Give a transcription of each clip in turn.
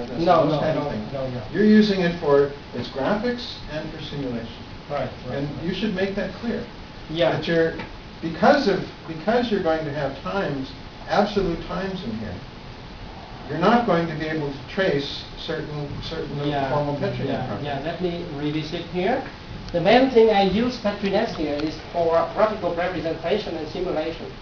that No, almost no, anything. no. You're using it for its graphics and for simulation. Right. And you should make that clear. Yeah. That you're, because you're going to have times, absolute times in here, you're not going to be able to trace certain formal Petri net properties. Yeah, let me revisit here. The main thing I use Petri net here is for graphical representation and simulation.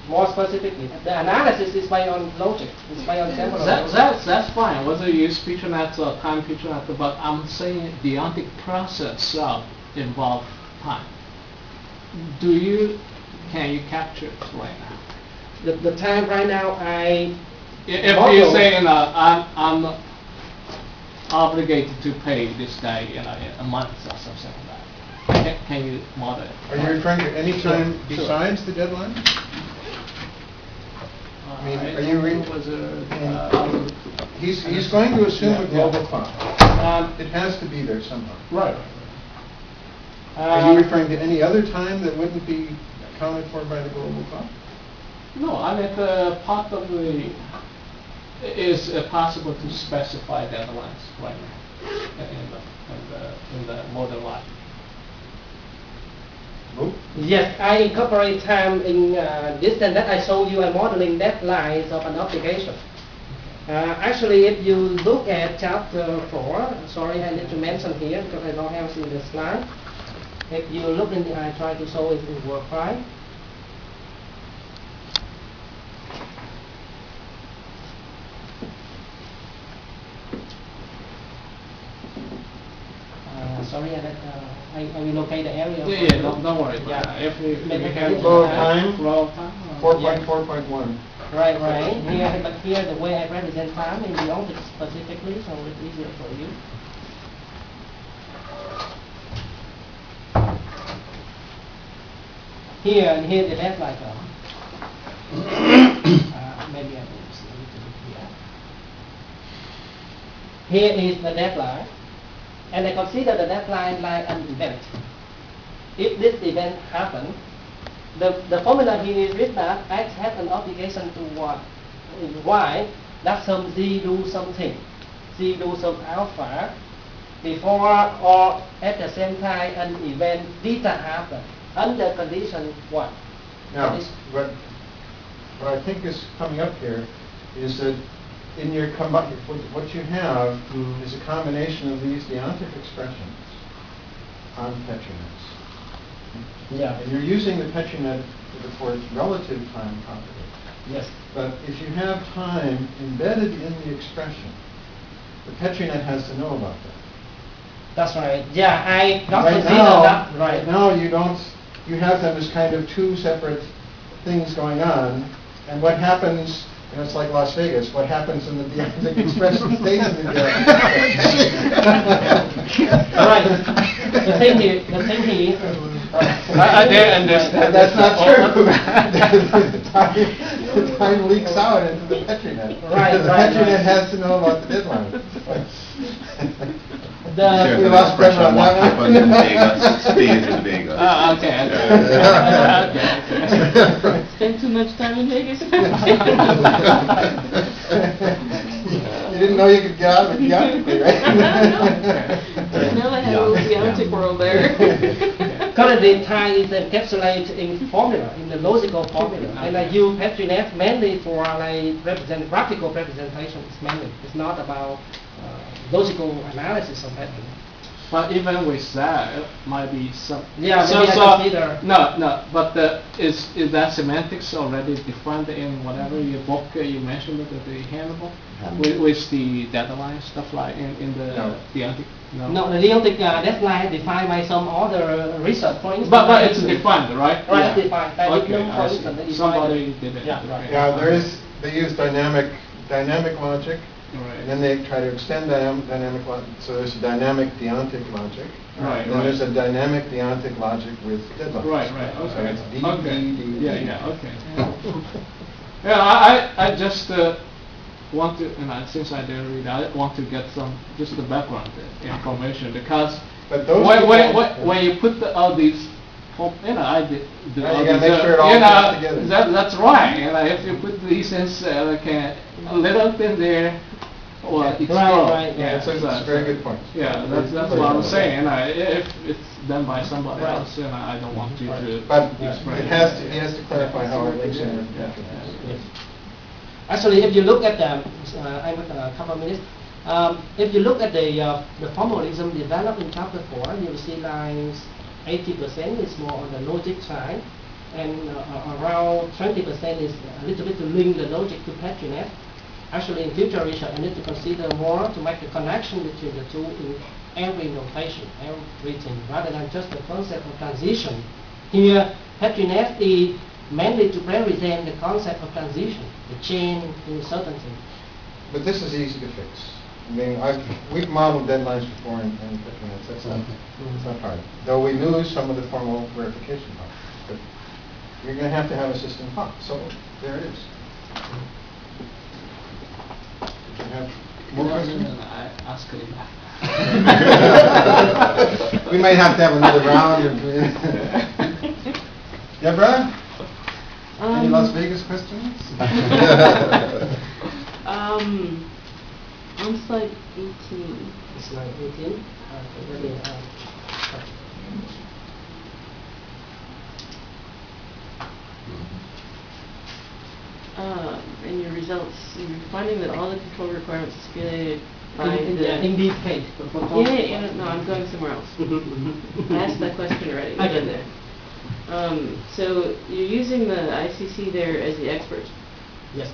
More specifically, the analysis is by on logic. It's by on sample. That's fine. Whether you use feature net or time feature net, but I'm saying the Deontic process itself involves time. Can you capture it right now? The time right now If you say I'm obligated to pay this guy in a month or something like that, can you model it? Are you referring to any time besides the deadline? I mean, are you he's going to assume a global clock. It has to be there somehow. Right. Are you referring to any other time that wouldn't be accounted for by the global clock? No, I mean part of the is possible to specify deadlines right now in the model line. Yes, I incorporate time in this and that I showed you a modeling deadlines of an application. Actually, if you look at chapter 4, sorry, I need to mention here because I don't have it in the slide. If you look in, I try to show it in Word file. Sorry, I will locate the area. Yeah, don't worry. Yeah. If we have flow of time, 4.4.1. Right. Here, but here the way I represent time in Deontic specifically, so it's easier for you. Here the deadline comes. Maybe I will see a little bit here. Here is the deadline. And I consider the deadline like an event. If this event happens, the formula here is written that X has an obligation to what? Y, that some Z do something. Z do some alpha before or at the same time an event theta happens. Under condition what? Now, what I think is coming up here is that in your what you have is a combination of these Deontic expressions on Petri nets. Yeah. And you're using the Petri net for its relative time property. Yes. But if you have time embedded in the expression, the Petri net has to know about that. That's right. Yeah, I don't Right consider now, that. right now you don't. You have them as kind of two separate things going on, and what happens? And it's like Las Vegas. What happens in the Deontic expression stays in the Deontic expression. Right. The thing here. I didn't understand. That's not true. the time leaks out into the Petri net. Right. The Petri net has to know about the deadline. Sure, We the lost expression them on what that happens in Vegas stays in Vegas. Okay. Spend too much time in Vegas. You didn't know you could get out of the Deontic, right? Didn't know I had a little Deontic world there. Currently, time is encapsulated in formula, in the logical formula, and I use Petri net mainly for like graphical representations. Mainly, it's not about logical analysis of Petri net. But even with that, it might be some. Yeah, maybe I consider. No. But is that semantics already defined in whatever your book you mentioned it at the handbook with the deadline stuff like in the Deontic? No, the Deontic deadline defined by some other research. For instance, but it's defined, right? Right, defined. Okay, for instance, they somebody did it. Yeah, right. Yeah, they use dynamic logic. Right. And then they try to extend dynamic logic. So there's a dynamic Deontic logic. Right. And then there's a dynamic Deontic logic with deadlines. Right. Okay. So it's D, okay. D, D, Yeah. Okay. Yeah, I just want to, and since I didn't read, I want to get just the background information because but those when you put all these. I did. You gotta make sure it all fits together. That's right. If you put these things like a little thing there, Well, Right, explode. right, Yeah, That's a very good point. Yeah, that's what I'm saying. If it's done by somebody Right. else, then I don't want you to. But explain he has to clarify how it links in with Yeah. Yes. Actually, if you look at the, I have a couple of minutes. If you look at the formalism developed in chapter 4, you will see lines 80% is more on the logic side, and around 20% is a little bit to link the logic to patronage. Actually, in future research, I need to consider more to make the connection between the two in every notation, everything, rather than just the concept of transition. Here, patronage is mainly to represent the concept of transition, the change in certainty. But this is easy to fix. I mean, we've modeled deadlines before in Petronet. That's not hard. Though we lose some of the formal verification parts. But you're going to have a system pop. So there it is. Did you have more questions? I ask it back. We might have to have another round. Deborah? Any Las Vegas questions? On slide 18. It's like 18. Let me, In your results, you're finding that all the control requirements stipulated by the... in this case. No, I'm going somewhere else. I asked that question already. I get there. So you're using the ICC there as the expert. Yes.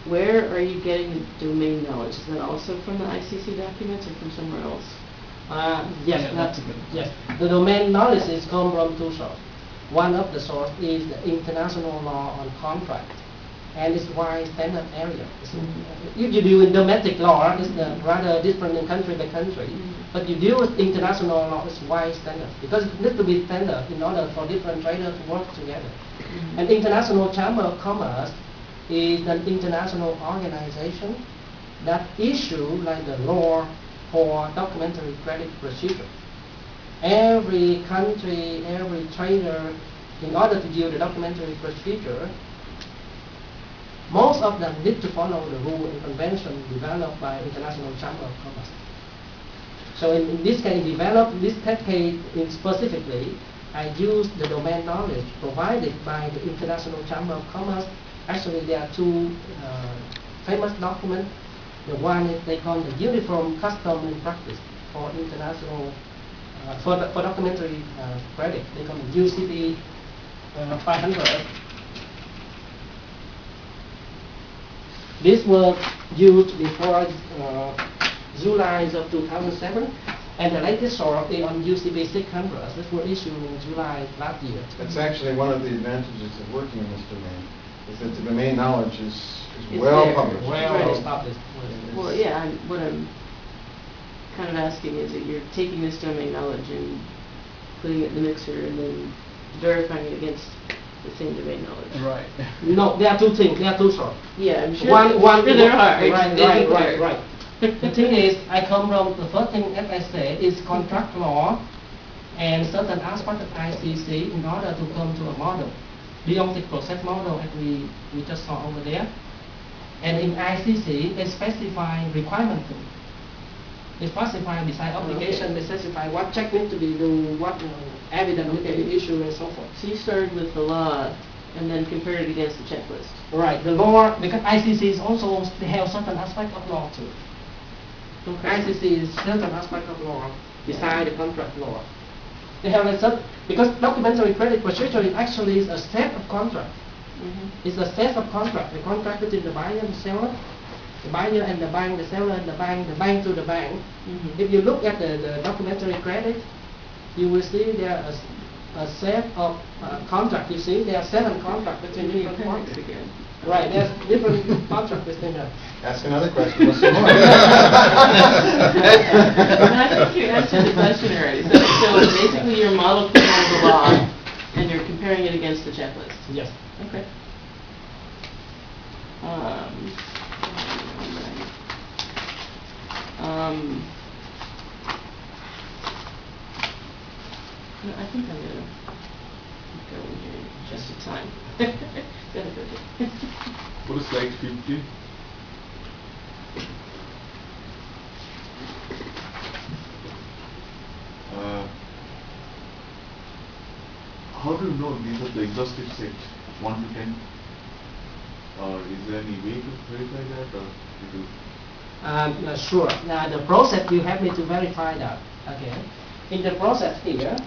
Where are you getting the domain knowledge? Is that also from the ICC documents or from somewhere else? Yes, Yeah, that's a good one. Yes. The domain knowledge is come from two sources. One of the source is the international law on contract, and it's wide standard area. If you deal with domestic law, it's rather different in country by country. But you deal with international law, it's wide standard, because it needs to be standard in order for different traders to work together. And International Chamber of Commerce is an international organization that issue like the law for documentary credit procedure. Every country, every trader, in order to use the documentary procedure, most of them need to follow the rule and convention developed by International Chamber of Commerce. So in this case, this case specifically, I use the domain knowledge provided by the International Chamber of Commerce. Actually, there are two famous documents. The one is they call the Uniform Custom and Practice for international, for documentary credit. They call it UCP 500. This was used before July of 2007, and the latest source is on UCP 600. This was issued in July last year. That's actually one of the advantages of working in this domain, is that the domain knowledge is It's well there. published. Well established. Well, yeah, what I'm kind of asking is that you're taking this domain knowledge and putting it in the mixer and then verifying it against the same domain knowledge. Right. No, there are two things. There are two sources. Yeah, I'm sure. One sure there are. Right. The thing is, I come from the first thing, as I said, is contract law and certain aspects of ICC in order to come to a model. Deontic process model, as we just saw over there. And in ICC, they specify requirement too. They specify design obligation, they specify what check needs to be done, what evidence needs to be issued, and so forth. So you started with the law and then compared it against the checklist. Right, the law, because ICC is also, they have certain aspect of law too. Okay. ICC is certain aspect of law beside the contract law. They have a set, because documentary credit procedure is actually a set of contract. It's a set of contract. The contract between the buyer and the seller, the buyer and the bank, the seller and the bank to the bank. If you look at the documentary credit, you will see there is a set of contract. You see there are 7 contracts between different parties. Right, there's different contracts between them. Ask another question. We'll see more. I think you answered the question already. So basically your model came out of the law and you're comparing it against the checklist. Yes. Okay. I think I'm gonna go in here in just in time. Gotta go. What is slide 50? how do you know these are the exhaustive sets, 1 to 10? Or is there any way to verify that, or you do? Sure. Now the process you have me to verify that. Okay. In the process here,